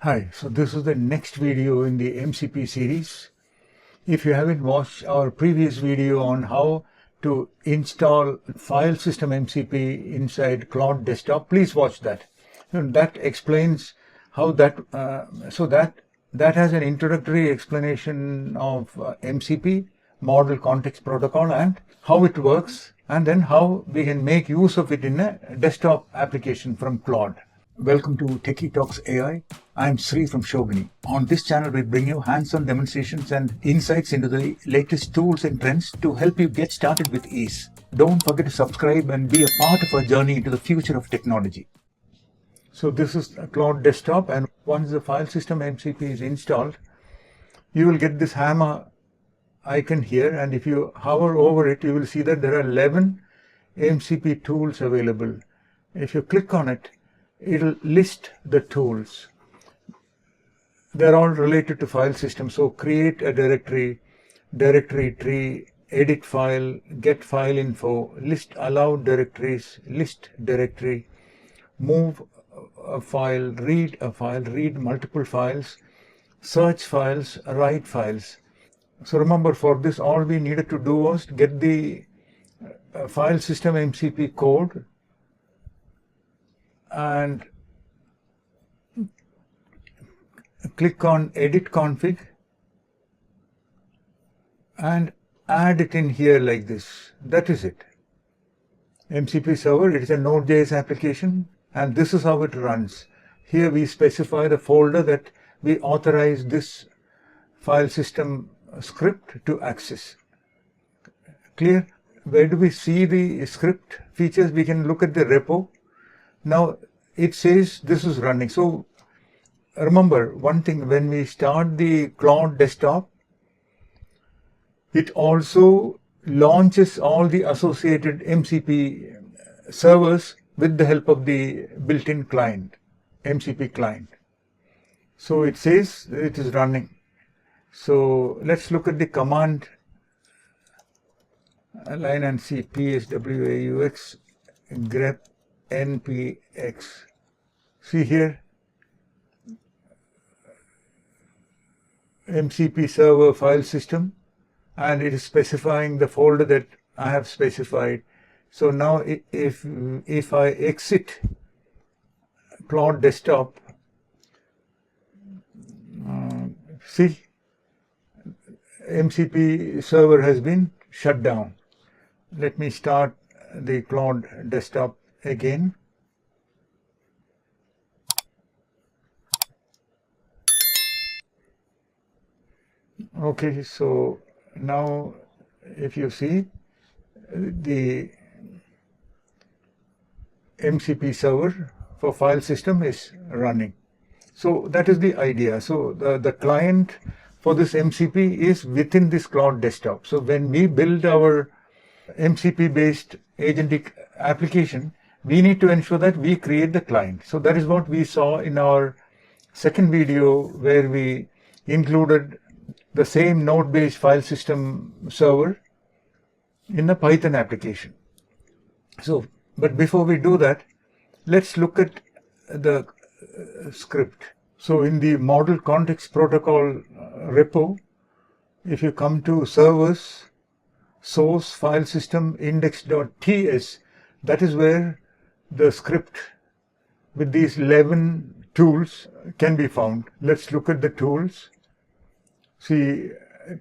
Hi, so this is the next video in the MCP series. If you haven't watched our previous video on how to install file system MCP inside Claude Desktop, please watch that. And that explains how that, that has an introductory explanation of MCP, Model Context Protocol, and how it works, and then how we can make use of it in a desktop application from Claude. Welcome to Techie Talks AI. I'm Sri from Shogini. On this channel, we bring you hands-on demonstrations and insights into the latest tools and trends to help you get started with ease. Don't forget to subscribe and be a part of our journey into the future of technology. So this is Claude Desktop, and once the file system MCP is installed, you will get this hammer icon here, and if you hover over it, you will see that there are 11 MCP tools available. If you click on it, it'll list the tools. They're all related to file system. So create a directory, directory tree, edit file, get file info, list allowed directories, list directory, move a file, read multiple files, search files, write files. So remember, for this all we needed to do was to get the file system MCP code and click on edit config and add it in here like this. That is it. MCP server, it is a Node.js application, and this is how it runs. Here we specify the folder that we authorize this file system script to access. Clear? Where do we see the script features? We can look at the repo. Now it says this is running. So remember one thing, when we start the Claude Desktop, it also launches all the associated MCP servers with the help of the built-in client, MCP client. So it says it is running. So let's look at the command line and see pswaux grep npx. See here, MCP server file system, and it is specifying the folder that I have specified. So now if I exit Claude Desktop, see, MCP server has been shut down. Let me start the Claude Desktop again. Okay, so now if you see, the MCP server for file system is running. So that is the idea. So the client for this MCP is within this Claude Desktop. So when we build our MCP based agentic application, we need to ensure that we create the client. So that is what we saw in our second video, where we included the same node-based file system server in a Python application. So, but before we do that, let's look at the script. So in the Model Context Protocol repo, if you come to servers, source file system index.ts, that is where the script with these 11 tools can be found. Let's look at the tools. See,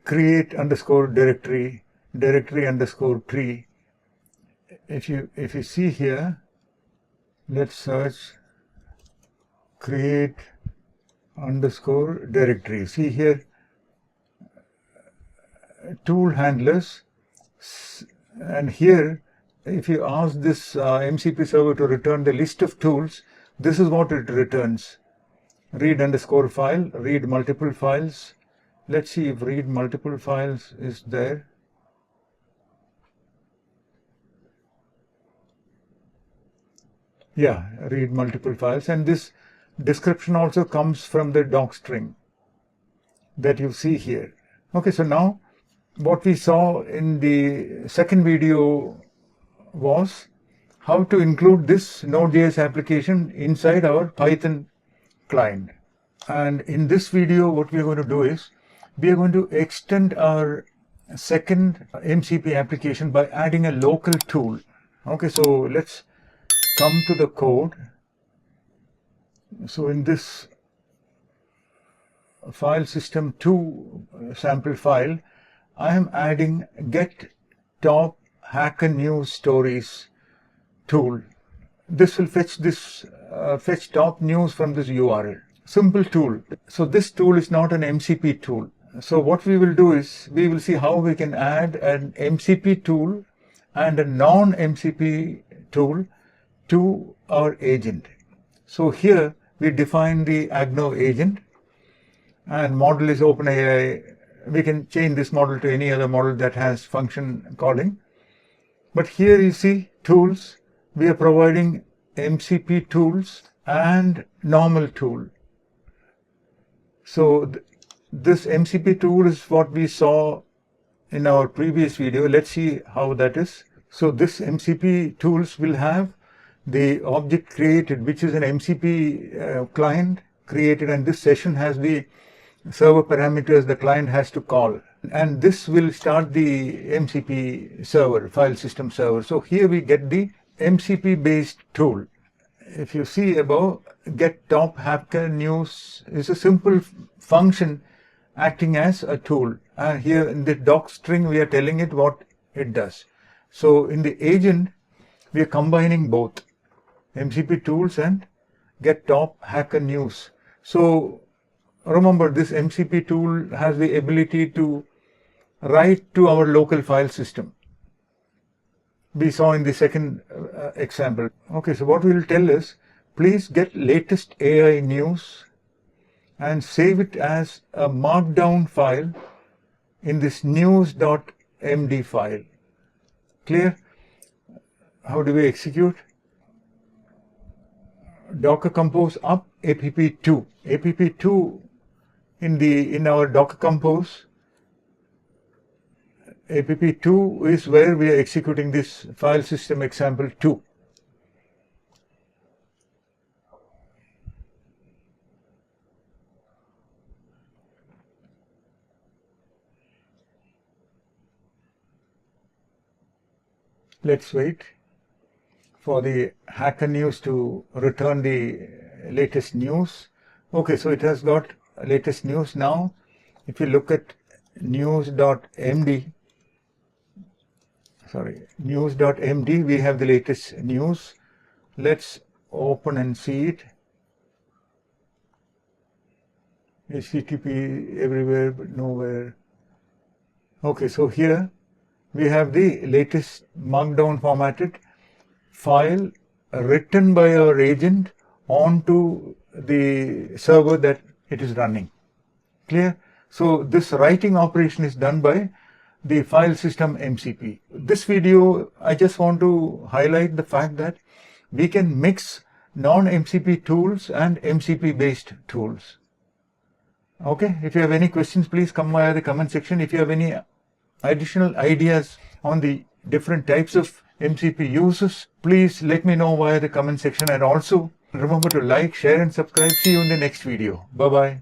create underscore directory, directory underscore tree. If you see here, let's search create underscore directory. See here, tool handlers, and here if you ask this MCP server to return the list of tools, this is what it returns. Read underscore file, read multiple files. Let's see if read multiple files is there. Yeah, read multiple files, and this description also comes from the docstring that you see here. Okay, so now what we saw in the second video was how to include this Node.js application inside our Python client. And in this video, what we are going to do is we are going to extend our second MCP application by adding a local tool. Okay, so let's come to the code. So in this file system 2 sample file, I am adding get top hacker news stories tool. This will fetch top news from this URL. Simple tool. So this tool is not an MCP tool. So what we will do is we will see how we can add an MCP tool and a non-MCP tool to our agent. So here we define the Agno agent, and model is OpenAI. We can change this model to any other model that has function calling. But here you see tools. We are providing MCP tools and normal tool. So this MCP tool is what we saw in our previous video. Let's see how that is. So this MCP tools will have the object created, which is an MCP client created, and this session has the server parameters the client has to call, and this will start the MCP server, file system server. So here we get the MCP based tool. If you see above, get top hacker news is a simple function acting as a tool, and here in the doc string we are telling it what it does. So in the agent we are combining both MCP tools and get top hacker news. So remember, this MCP tool has the ability to write to our local file system. We saw in the second example. Okay, so what we will tell is, please get latest AI news and save it as a markdown file in this news.md file. Clear? How do we execute? Docker compose up app2. app2 in our Docker compose, app2 is where we are executing this file system example 2. Let's wait for the hacker news to return the latest news. Okay, so it has got latest news now. If you look at news.md, we have the latest news. Let's open and see it. HTTP everywhere but nowhere. Okay, so here we have the latest markdown formatted file written by our agent onto the server that it is running. Clear? So this writing operation is done by the file system MCP. This video, I just want to highlight the fact that we can mix non-MCP tools and MCP based tools. Okay, if you have any questions, please come via the comment section. If you have any additional ideas on the different types of MCP uses, please let me know via the comment section, and also remember to like, share and subscribe. See you in the next video. Bye bye.